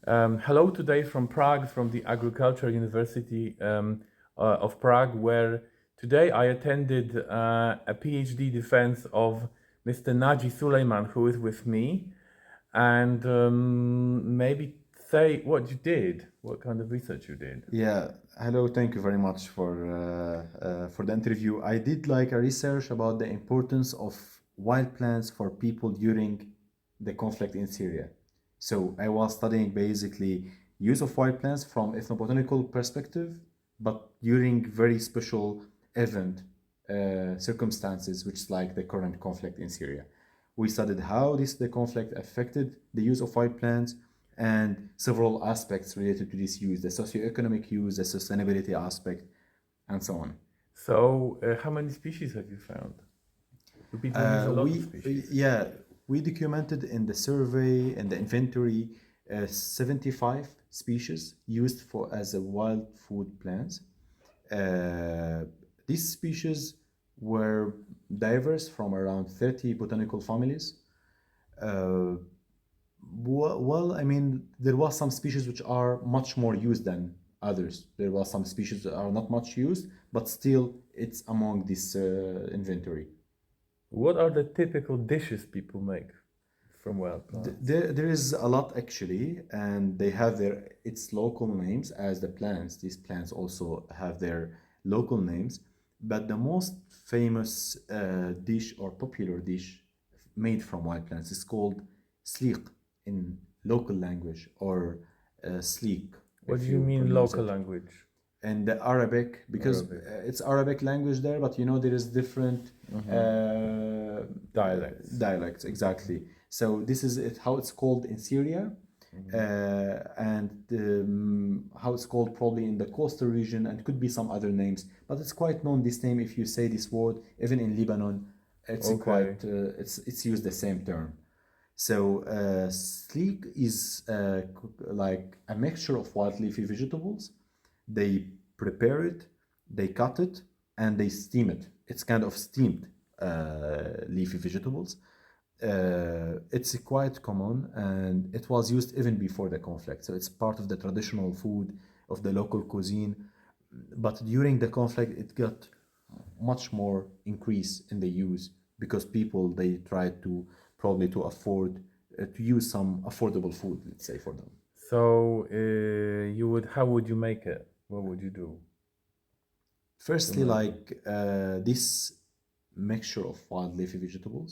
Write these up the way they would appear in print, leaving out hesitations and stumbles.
Hello today from Prague, from the Agricultural University of Prague, where today I attended a PhD defense of Mr. Naji Sulaiman, who is with me, and maybe say what you did, what kind of research you did. Yeah, hello, thank you very much for the interview. I did like a research about the importance of wild plants for people during the conflict in Syria. So I was studying basically use of wild plants from ethnobotanical perspective, but during very special event circumstances, which is like the current conflict in Syria. We studied how the conflict affected the use of wild plants and several aspects related to this use, the socioeconomic use, the sustainability aspect, and so on. So, how many species have you found? Do people use a lot of species? Yeah, we documented in the survey and the inventory 75 species used for as a wild food plants. Uh, these species were diverse from around 30 botanical families. Uh, well, I mean, there was some species which are much more used than others. There was some species that are not much used, but still it's among this inventory. What are the typical dishes people make from wild plants? There is a lot actually, and they have its local names as the plants. These plants also have their local names, but the most famous dish or popular dish made from wild plants is called Sleeq in local language, or Sleeq What do if you you mean pronounce local it. language? And the Arabic, because Arabic. it's Arabic language there, but you know there is different Dialects. dialects exactly. So this is how it's called in Syria, and how it's called probably in the coastal region, and could be some other names. But it's quite known this name if you say this word, even in Lebanon, it's Okay. quite it's used the same term. So sleek is like a mixture of wild leafy vegetables. They prepare it, they cut it, and they steam it. It's kind of steamed leafy vegetables. It's quite common, and it was used even before the conflict. So it's part of the traditional food of the local cuisine. But during the conflict, it got much more increase in the use because people they tried to probably to afford to use some affordable food, let's say, for them. So how would you make it? What would you do? Firstly, make like this mixture of wild leafy vegetables.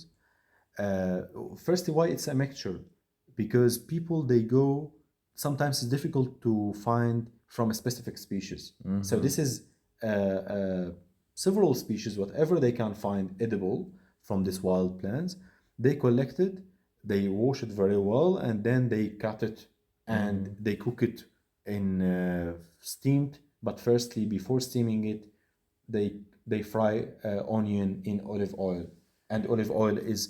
Firstly, why it's a mixture? Because people they go sometimes it's difficult to find from a specific species. So this is several species, whatever they can find edible from these wild plants, they collect it, they wash it very well, and then they cut it and they cook it in steamed. But firstly, before steaming it, they fry onion in olive oil, and olive oil is,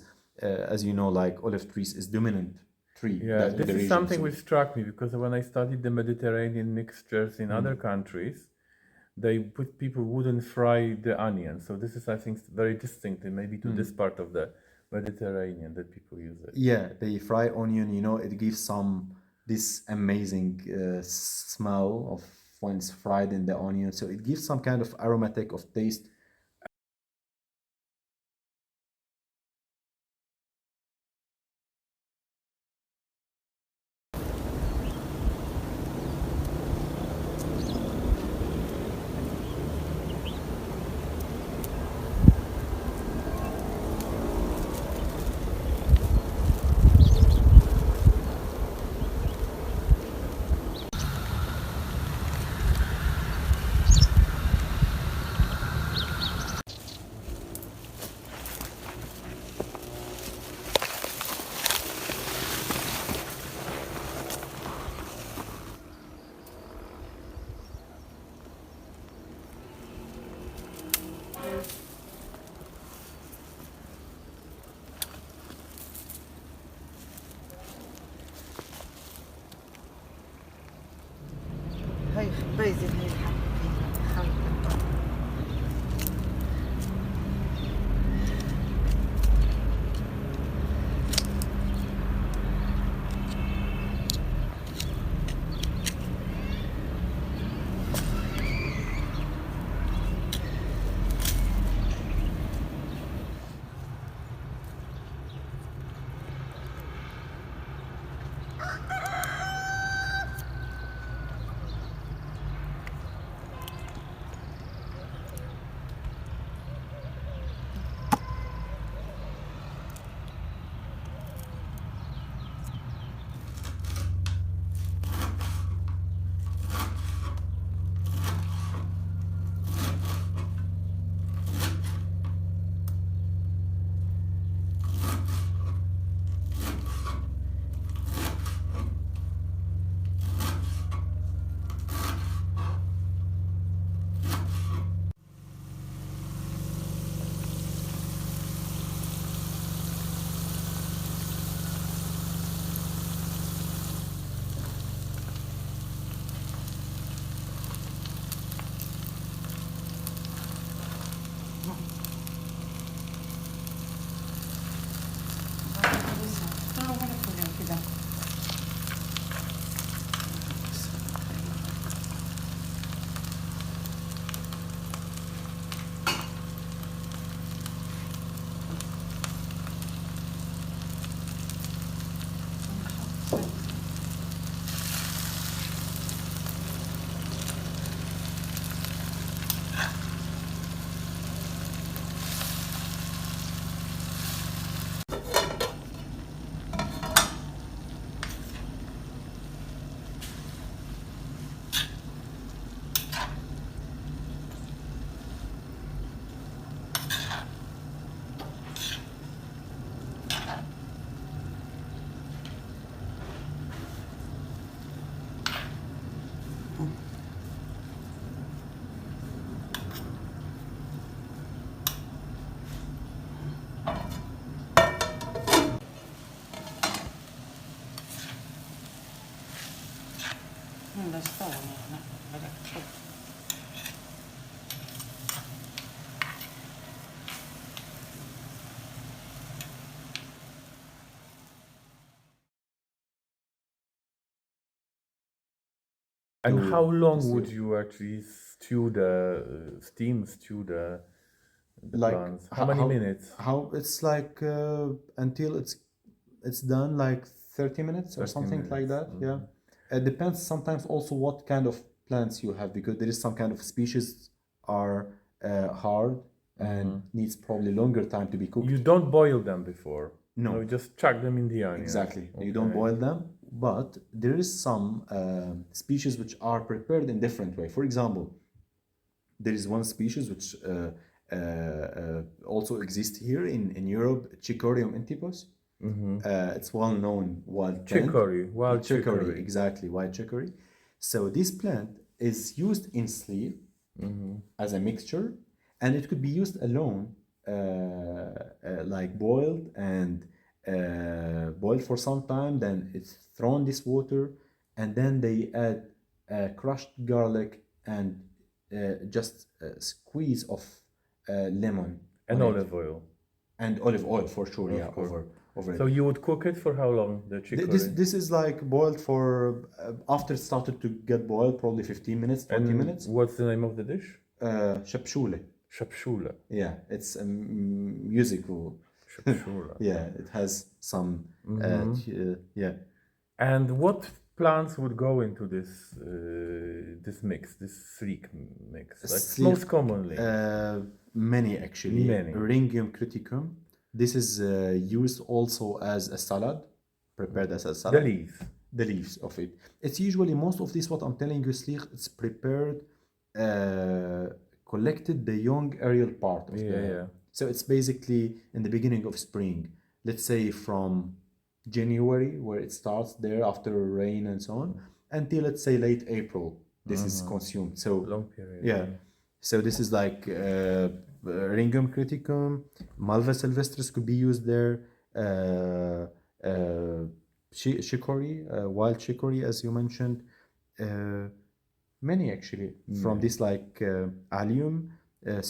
as you know, like olive trees is dominant tree Yeah, in this the is region. something So which struck me because when I studied the Mediterranean mixtures in other countries, people wouldn't fry the onion. So this is, I think, very distinct, and maybe to this part of the Mediterranean that people use it. yeah, they fry onion. You know, it gives some this amazing smell of when it's fried in the onion. So it gives some kind of aromatic of taste. هاي بايزة هاي الحبة. لا استوى لا بدأ تحط. And to how long stew. would you actually stew the Like plants? How many minutes? How it's like until it's done, like 30 minutes or 30 something like minutes. that. Yeah, it depends sometimes also what kind of plants you have, because there is some kind of species are hard and needs probably longer time to be cooked. You don't boil them before. No. You just chuck them in the onion. Exactly. You don't Okay. boil them, but there is some species which are prepared in different way. For example, there is one species which also exists here in Europe, Cichorium intybus. It's well known wild plant. Wild chicory. Exactly, wild chicory. So this plant is used in Sleeq as a mixture, and it could be used alone, like boiled and boiled for some time. Then it's thrown this water, and then they add crushed garlic and just a squeeze of lemon And on it. olive oil. And olive oil for sure. Of Yeah, course. over So it. you would cook it for how long, the chicory? This is like boiled for after it started to get boiled, probably 15 minutes, 20 And minutes. what's the name of the dish? Shabshule. Shapshula. Yeah, it's a musical. Shapshula. Yeah, it has some. Yeah. And what plants would go into this mix, this Sleeq mix? Like Sleeq, most commonly. Many actually. Many. Eryngium creticum. This is used also as a salad, prepared as a salad. The leaves. The leaves of it. It's usually most of this, what I'm telling you, Sleeq, it's prepared, collected the young aerial part of Yeah. So it's basically in the beginning of spring, let's say from January, where it starts there after rain and so on, until let's say late April, this is consumed. So Long period. yeah. So this is like Eryngium creticum, Malva sylvestris could be used there, chicory, wild chicory, as you mentioned, many actually from this, like Allium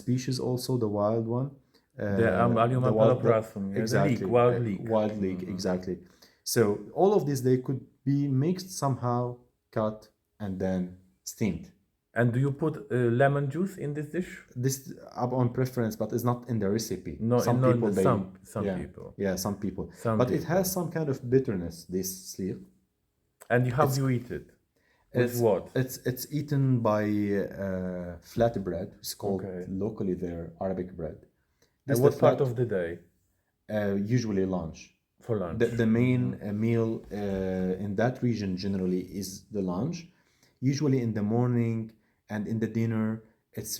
species, also the wild one. The Allium ampeloprasum. Yeah, Exactly. The leek, wild leek. Wild leek, exactly. So all of these, they could be mixed somehow, cut, and then steamed. And do you put lemon juice in this dish? This up on preference, but it's not in the recipe. No, some no, people they, some yeah, people. Yeah, some people. Some but it people. has some kind of bitterness, this Sleeq. And how do you eat it? With what? It's eaten by flatbread. It's called Okay. locally there Arabic bread. And what part of the day? Usually lunch. For lunch. The main meal in that region generally is the lunch. Usually in the morning and in the dinner, it's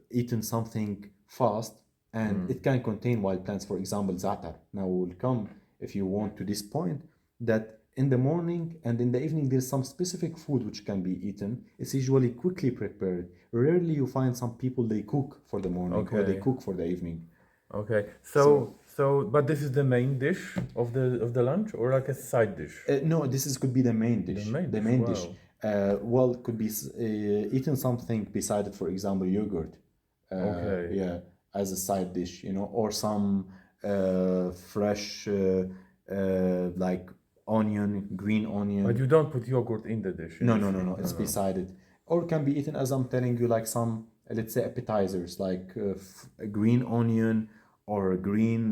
eaten something fast, and it can contain wild plants. For example, Zaatar. Now we'll come, if you want, to this point, that in the morning and in the evening there's some specific food which can be eaten. It's usually quickly prepared. Rarely you find some people they cook for the morning or they Okay. cook for the evening. Okay. But this is the main dish of the lunch, or like a side dish? No, this could be the main dish. The main dish, dish. Well, it could be eaten something beside it. For example, yogurt. Okay. Yeah, as a side dish, or some fresh like onion, green onion. But you don't put yogurt in the dish. No. It's beside it, or it can be eaten, as I'm telling you, like some, let's say, appetizers, like a green onion or a green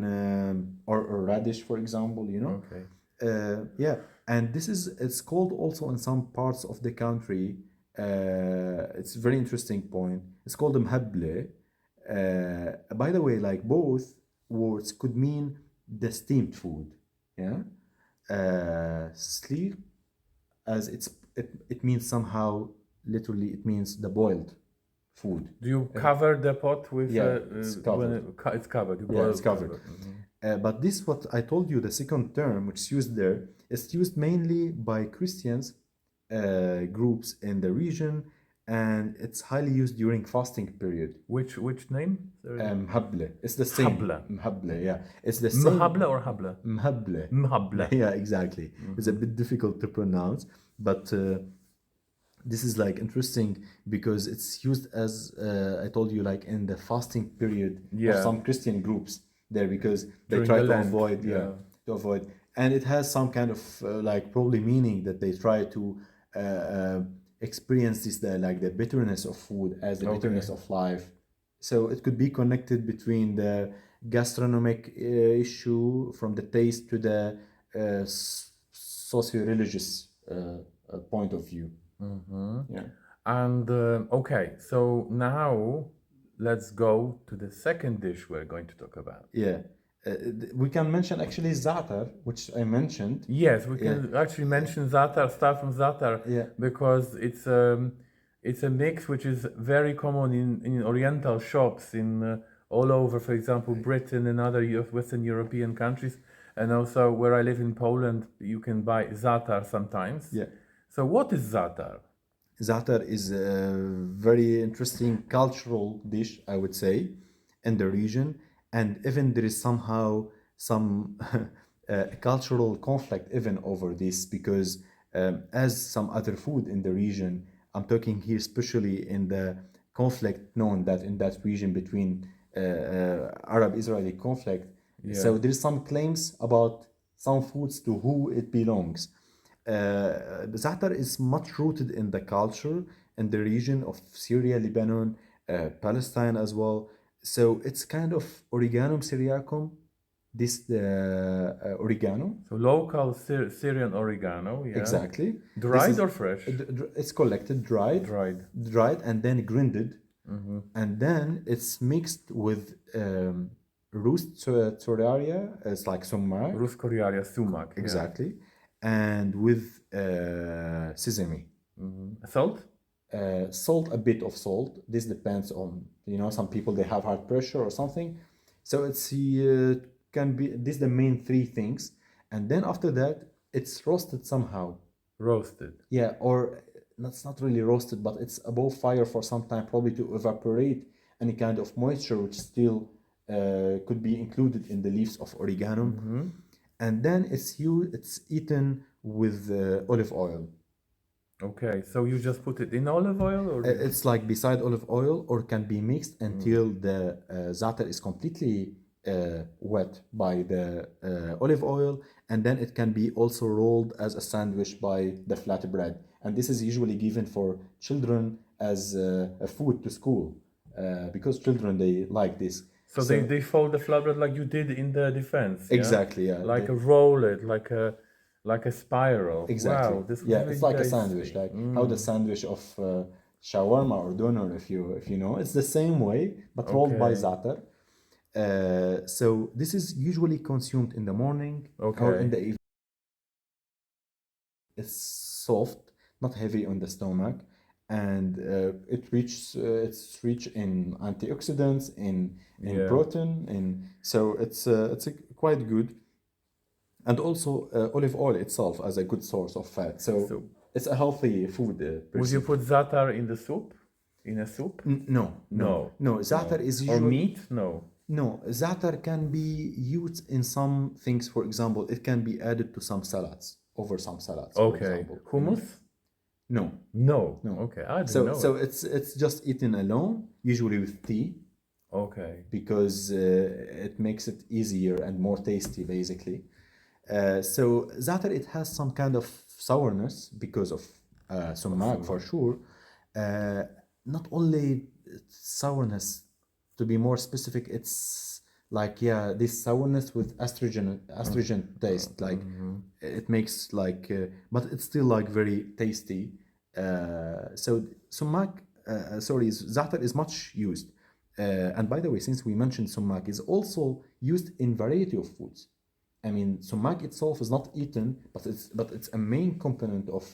or a radish, for example. Okay. Yeah, and it's called also in some parts of the country. It's a very interesting point. It's called mhable. By the way, like both words could mean the steamed food. Yeah, Sleeq, as it means somehow literally it means the boiled food. Do you cover the pot with? Yeah, it's covered. It's covered. You Yeah, boil it's covered. But this, what I told you, the second term which is used there, is used mainly by Christians groups in the region, and it's highly used during fasting period. Which name? Mhable. It's the same. Hable. Mhable, yeah. It's the same. Mhable or hable? Mhable. Mhable. Yeah, exactly. It's a bit difficult to pronounce, but This is like interesting because it's used as I told you, like in the fasting period of Yeah. some Christian groups there, because they During try the to Lent, avoid, yeah. to avoid, and it has some kind of like probably meaning that they try to experience this the bitterness of food as the bitterness of life. So it could be connected between the gastronomic issue from the taste to the socio-religious point of view. Yeah. And okay, so now let's go to the second dish we're going to talk about. Yeah. We can mention actually Zaatar, which I mentioned. Yes, we can actually mention Zaatar, start from Zaatar, Yeah. because it's a mix which is very common in Oriental shops in all over, for example, Britain and other Western European countries, and also where I live in Poland, you can buy Zaatar sometimes. Yeah. So what is Zaatar? Zaatar is a very interesting cultural dish, I would say, in the region. And even there is somehow some cultural conflict even over this, because as some other food in the region, I'm talking here especially in the conflict known that in that region between Arab-Israeli conflict. So there's some claims about some foods to who it belongs. Zaatar is much rooted in the culture in the region of Syria, Lebanon, Palestine as well. So it's kind of Origanum, syriacum. This the oregano. So local Syrian oregano, yeah. Exactly. Dried or fresh? It's collected, dried, Dried. and then grinded, and then it's mixed with Rhus coriaria. It's like Sumach. Rhus coriaria, Sumach. Yeah. Exactly, and with sesame. Salt? Salt, a bit of salt. This depends on, some people they have heart pressure or something. So it's can be this the main three things, and then after that it's roasted somehow. Roasted. Yeah, or that's not really roasted, but it's above fire for some time, probably to evaporate any kind of moisture which still could be included in the leaves of Origanum. And then it's eaten with olive oil. Okay, so you just put it in olive oil, or It's like beside olive oil, or can be mixed until the zaatar is completely wet by the olive oil, and then it can be also rolled as a sandwich by the flatbread. And this is usually given for children as a food to school, because children, they like this. so they fold the flatbread like you did in the defense. Yeah? Exactly, yeah. Like a roll it, like a spiral. Exactly. Wow, this was Yeah, really it's like a tasty. sandwich, like how the sandwich of shawarma or doner, if you know, it's the same way, but rolled by Okay. zaatar. So this is usually consumed in the morning or Okay. in the evening. It's soft, not heavy on the stomach, and it's rich in antioxidants, in Yeah. protein, so it's quite good. And also olive oil itself as a good source of fat. So it's a healthy food. Would you put zaatar in the soup? In a soup? No. Zaatar is Or usually meat? No. No, zaatar can be used in some things. For example, it can be added to some salads, over some salads. For Okay. example. Hummus? No. No. No. Okay, I didn't So know. so it's just eaten alone, usually with tea, Okay. because it makes it easier and more tasty, basically. So zaatar, it has some kind of sourness because of sumac for sure. Not only sourness, to be more specific, it's like this sourness with astringent taste. Like it makes like, but it's still like very tasty. So sumac, zaatar is much used. And by the way, since we mentioned sumac, is also used in variety of foods. I mean, sumac itself is not eaten, but it's a main component of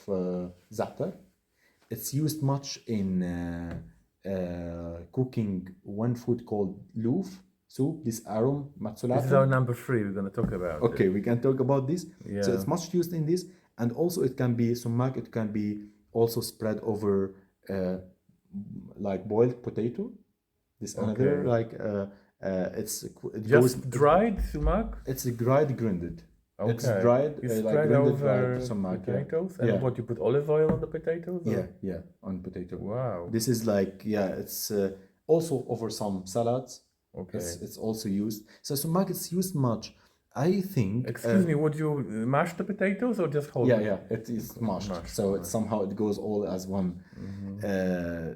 zaatar. It's used much in cooking one food called loof soup. This Arum This is matzulata. our number 3 we're going to talk about. Okay, we can talk about this. Yeah. So it's much used in this, and also it can be sumac. It can be also spread over like boiled potato. This another Okay. like it Just goes, dried sumac? it's dried grinded. It's Okay. dried, You like spread blended over dried sumac. Yeah. potatoes, and Yeah. what, you put olive oil on the potatoes? or- Yeah, on potato. Wow. This is like, it's also over some salads. Okay. It's also used. So sumac is used much. I think. Excuse me, would you mash the potatoes or just hold them? Yeah, it is mashed. Mashed, So it's somehow it goes all as one.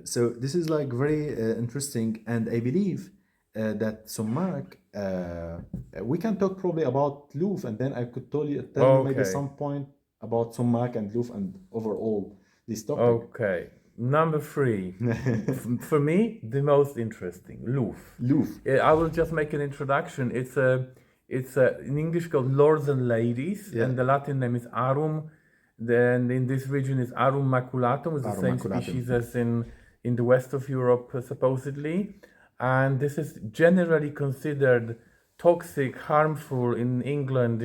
So this is like very interesting, and I believe that sumac. We can talk probably about loof, and then I could tell you maybe Okay. some point about sumac and loof and overall this topic. Okay. Number 3. For me, the most interesting, loof. Loof. I will just make an introduction. It's in English called Lords and Ladies, Yeah. and the Latin name is Arum. Then in this region is Arum maculatum, it's the Arum same maculatum. species as in the west of Europe, supposedly. And this is generally considered toxic, harmful in England,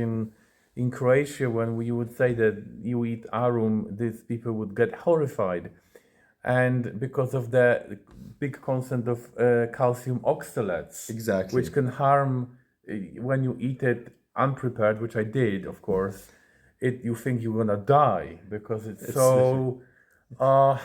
in Croatia. When we would say that you eat Arum, these people would get horrified. And because of the big content of calcium oxalates, Exactly. which can harm when you eat it unprepared, which I did, of course. You think you're gonna die because it's so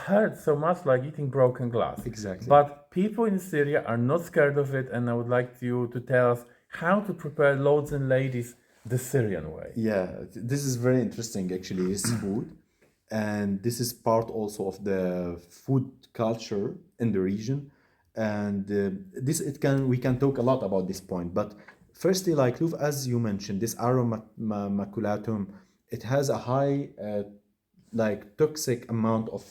hurts so much, like eating broken glass. Exactly. But people in Syria are not scared of it, and I would like you to tell us how to prepare Lords and Ladies the Syrian way. Yeah, this is very interesting actually, is food. And this is part also of the food culture in the region. And we can talk a lot about this point. But firstly, like loof, as you mentioned, this Arum maculatum, it has a high like toxic amount of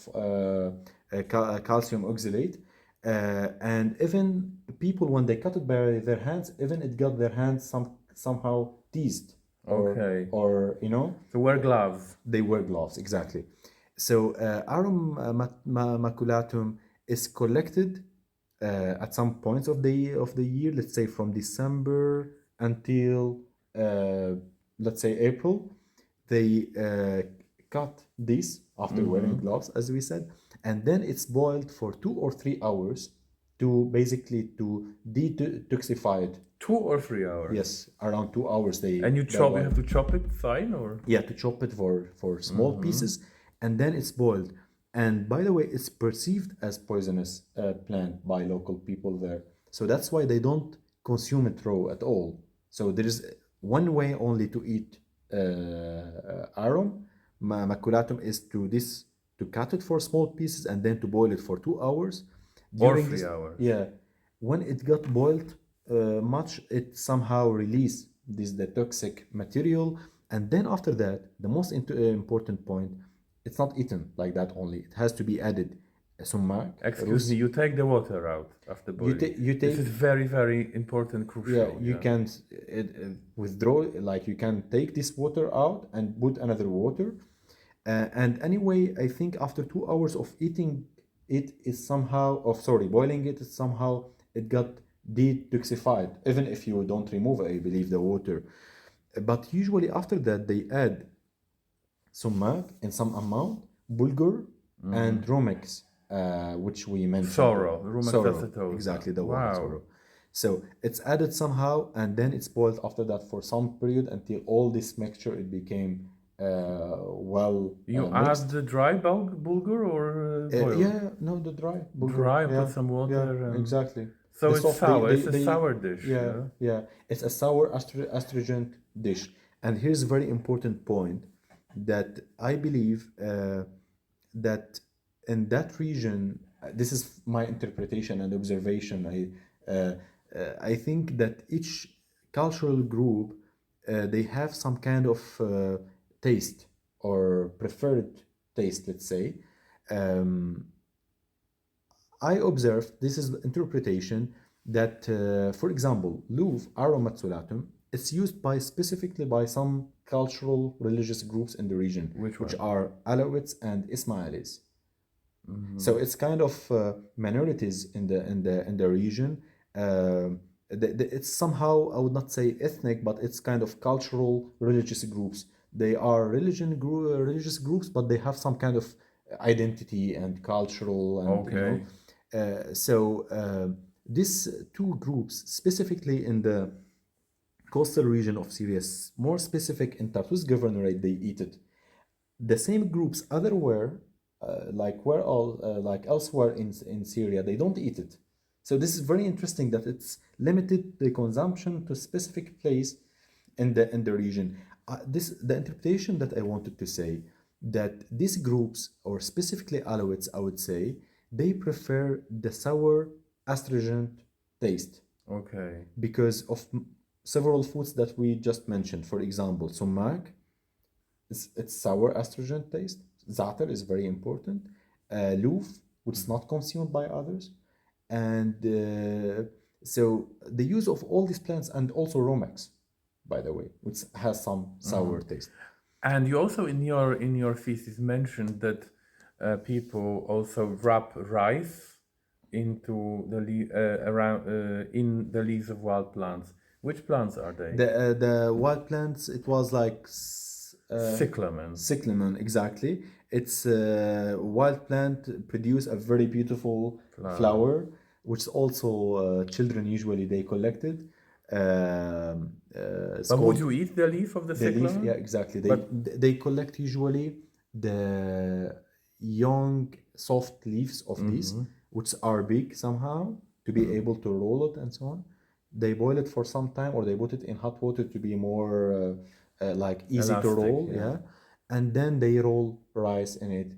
calcium oxalate. And even people, when they cut it by their hands, even it got their hands somehow teased. Okay. Or So wear gloves. they wear gloves, exactly. So Arum maculatum is collected at some points of the year, let's say from December until let's say April. They cut this after wearing gloves, as we said, and then it's boiled for 2 or 3 hours to basically to detoxify it. 2 or 3 hours. Yes, around 2 hours they. And you boil. have to chop it fine, or? Yeah, to chop it for small pieces, and then it's boiled. And by the way, it's perceived as poisonous plant by local people there. So that's why they don't consume it raw at all. So there is one way only to eat Arum maculatum is to cut it for small pieces and then to boil it for 2 hours. Or 3 hours. Yeah, when it got boiled much, it somehow released the toxic material, and then after that, the most important point, it's not eaten like that only. It has to be added Sumach Excuse me, you take the water out after boiling. This is very, very important, crucial. Yeah, you can withdraw, like you can take this water out and put another water. And anyway, I think after 2 hours of eating it is somehow, boiling it, somehow it got detoxified, even if you don't remove, I believe, the water. But usually after that, they add sumac in some amount, bulgur, and romex, which we mentioned. Romex acetosa. Exactly, the Wow. one sorrow. So it's added somehow, and then it's boiled after that for some period until all this mixture it became You mixed. add the dry bulgur or boiled? The dry bulgur. Dry, Yeah, put some water. yeah, exactly. So The it's soft- sour. they- It's a they- sour dish. Yeah, it's a sour astringent dish. And here's a very important point that I believe that in that region, this is my interpretation and observation. I think that each cultural group they have some kind of taste or preferred taste, let's say. I observed, this is interpretation, that for example, loof, Arum maculatum, it's used specifically by some cultural religious groups in the region, which are Alawites and Ismailis. So it's kind of minorities in the region. It's somehow, I would not say ethnic, but it's kind of cultural religious groups. They are religious groups, but they have some kind of identity and cultural and these two groups, specifically in the coastal region of Syria, more specific in Tartus governorate, they eat it. The same groups otherwhere, like elsewhere in Syria, they don't eat it. So this is very interesting that it's limited the consumption to specific place in the region. The interpretation that I wanted to say that these groups, or specifically Alawites, I would say, they prefer the sour astringent taste Okay. because of several foods that we just mentioned. For example, Sumach, it's sour astringent taste. Zaatar is very important. Loof, which is not consumed by others. And so the use of all these plants, and also Romex, by the way, which has some sour taste. And you also in your thesis mentioned that people also wrap rice into the in the leaves of wild plants. Which plants are they? The wild plants, it was like Cyclamen. cyclamen, exactly. It's a wild plant produce a very beautiful flower, which also children usually they collected. But would you eat the leaf of the the leaf, cyclamen? yeah, exactly. They collect usually the young soft leaves of these, which are big somehow to be able to roll it and so on. They boil it for some time, or they put it in hot water to be more like easy Elastic, to roll, yeah. and then they roll rice in it,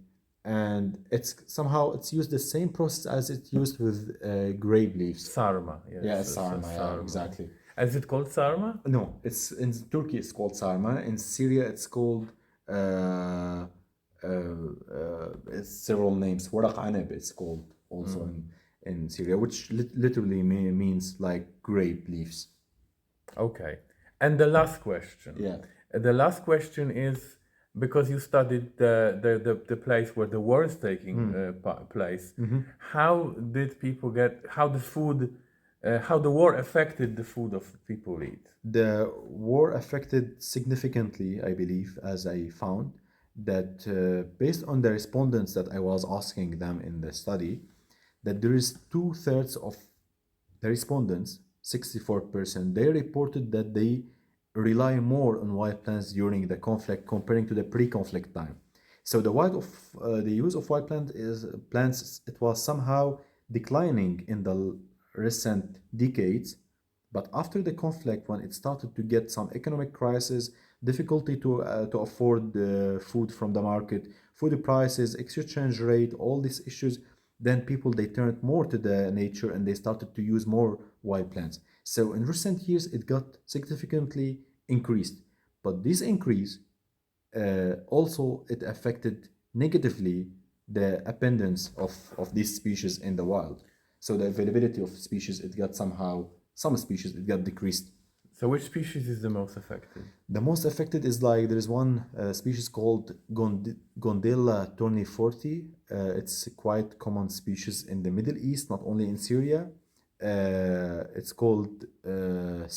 and it's somehow it's used the same process as it's used with grape leaves. Sarma. Yes, Yeah, it's a sarma, yeah, exactly. Is it called sarma? No, it's in Turkey it's called sarma. In Syria it's called it's several names. Waraq anab it's called also in Syria, which literally means like grape leaves. Okay. And the last question. Yeah. The last question is, because you studied the place where the war is taking place, how did people how the war affected the food of people eat? The war affected significantly, I believe, as I found, that based on the respondents that I was asking them in the study, that there is 2/3 of the respondents, 64%, they reported that they rely more on wild plants during the conflict comparing to the pre-conflict time. So the use of wild plants, it was somehow declining in the recent decades. But after the conflict, when it started to get some economic crisis, difficulty to afford the food from the market, food prices, exchange rate, all these issues, then people they turned more to the nature and they started to use more wild plants. So in recent years, it got significantly increased. But this increase also it affected negatively the abundance of these species in the wild. So the availability of species, it got somehow, some species, it got decreased. So which species is the most affected? The most affected is like, there is one species called Gondella tourniforti. It's a quite common species in the Middle East, not only in Syria. It's called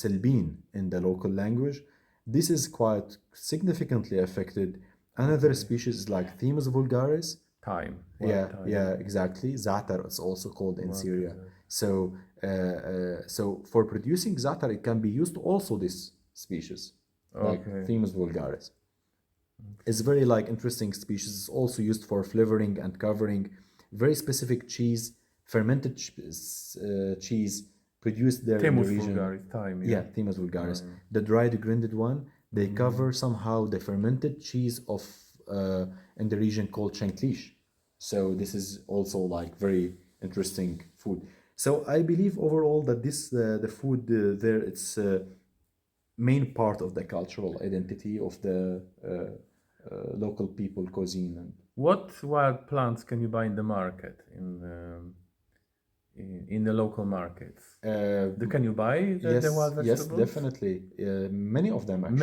Selbin in the local language. This is quite significantly affected. Another species is like Themis vulgaris. Thyme. Yeah, exactly. Zaatar is also called in Syria. So, so for producing zaatar, it can be used also this species, like Themis vulgaris. It's very like interesting species. It's also used for flavoring and covering. Very specific cheese, fermented cheese produced there in the region. Vulgaris, thyme. Yeah, Themis vulgaris. The dried grinded one, they cover somehow the fermented cheese of in the region called Shanklish. So this is also like very interesting food. So I believe overall that this the food there, it's main part of the cultural identity of the local people cuisine. And what wild plants can you buy in the market in the local markets? Can you buy the wild vegetables? Yes, definitely. Many of them actually.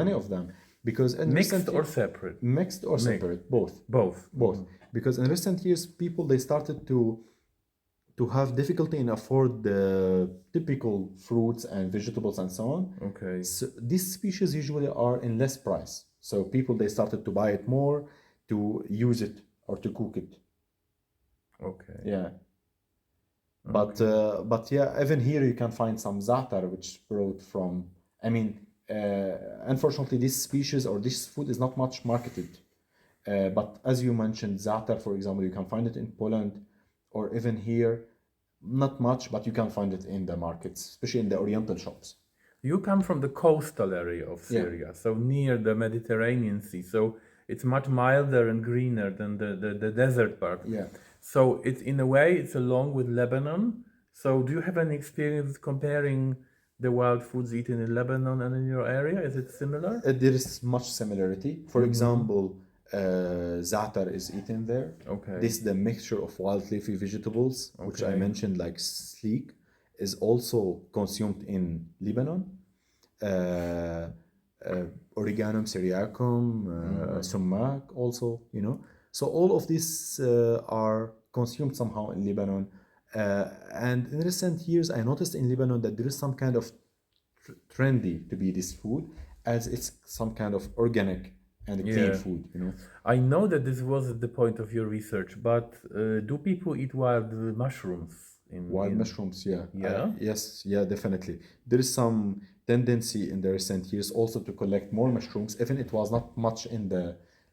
Many of them. Because in mixed or separate? Mixed or separate, both. Both. Because in recent years, people they started to have difficulty in afford the typical fruits and vegetables and so on. Okay. So these species usually are in less price. So people they started to buy it more, to use it or to cook it. Okay. Yeah. But yeah, even here you can find some zaatar which brought from I mean, unfortunately, this species or this food is not much marketed. But as you mentioned, Zaatar, for example, you can find it in Poland or even here. Not much, but you can find it in the markets, especially in the Oriental shops. You come from the coastal area of Yeah. Syria, so near the Mediterranean Sea. So it's much milder and greener than the desert part. Yeah. So it's in a way it's along with Lebanon. So do you have any experience comparing the wild foods eaten in Lebanon and in your area? Is it similar? There is much similarity. For example, Zaatar is eaten there. Okay. This the mixture of wild leafy vegetables, which I Okay. mentioned, like Sleeq, is also consumed in Lebanon. Origanum, syriacum, Sumach also, you know. So all of these are consumed somehow in Lebanon. And in recent years, I noticed in Lebanon that there is some kind of trendy to be this food, as it's some kind of organic and clean Yeah. food, you know. I know that this was the point of your research, but do people eat wild mushrooms? Wild mushrooms, yeah. Yeah? Yes, yeah, definitely. There is some tendency in the recent years also to collect more mushrooms, even it was not much in the,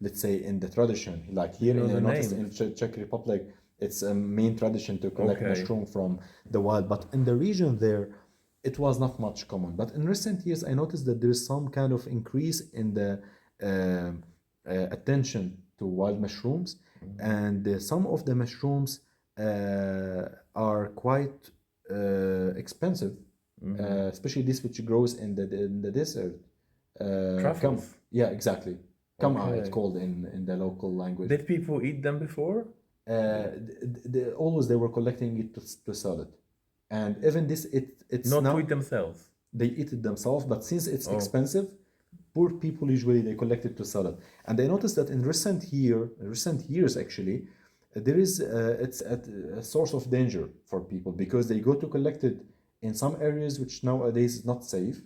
let's say, in the tradition. Like here know in the the notice in names? Czech Republic, it's a main tradition to collect Okay. mushroom from the wild. But in the region there, it was not much common. But in recent years, I noticed that there is some kind of increase in the attention to wild mushrooms, and some of the mushrooms are quite expensive, especially this which grows in the desert. Truffles? Yeah, exactly. Kama, Okay. it's called in the local language. Did people eat them before? Always they were collecting it to sell it, and even this it's Not now to eat themselves. they eat it themselves. But since it's Oh. expensive, poor people usually they collect it to sell it. And I noticed that in recent years actually, there is it's a source of danger for people because they go to collect it in some areas which nowadays is not safe,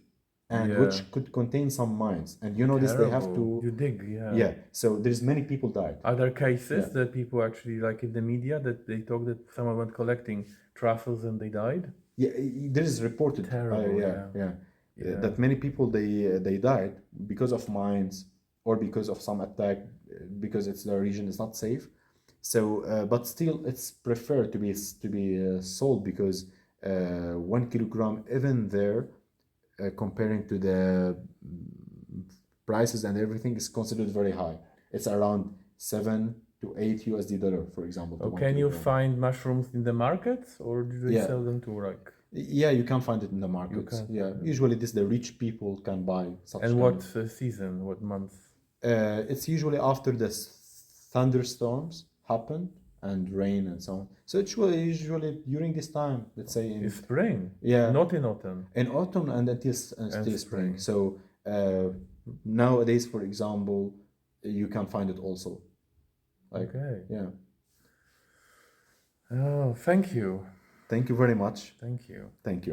and Yeah. which could contain some mines. And you know this, they have Terrible. You to dig, yeah. yeah. So there's many people died. Are there cases Yeah. that people actually, like in the media, that they talk that someone went collecting truffles and they died? Yeah, there is reported. Terrible, yeah. Yeah. That many people they died because of mines or because of some attack because it's the region is not safe. So, but still, it's preferred to be sold because 1 kilogram even there, comparing to the prices and everything, is considered very high. It's around $7 to $8 for example. to Oh, 1 can you kilogram. find mushrooms in the markets, or do they Yeah. sell them to like? Yeah, you can find it in the markets. can Yeah, find it. usually this the rich people can buy such. And kind what of- season? What month? It's usually after the thunderstorms happen and rain and so on. So it's usually during this time, let's say in In spring. Yeah. Not in autumn. in autumn and until spring. spring. So nowadays, for example, you can find it also. Like Okay. yeah. Oh, thank you. Thank you very much. Thank you. Thank you.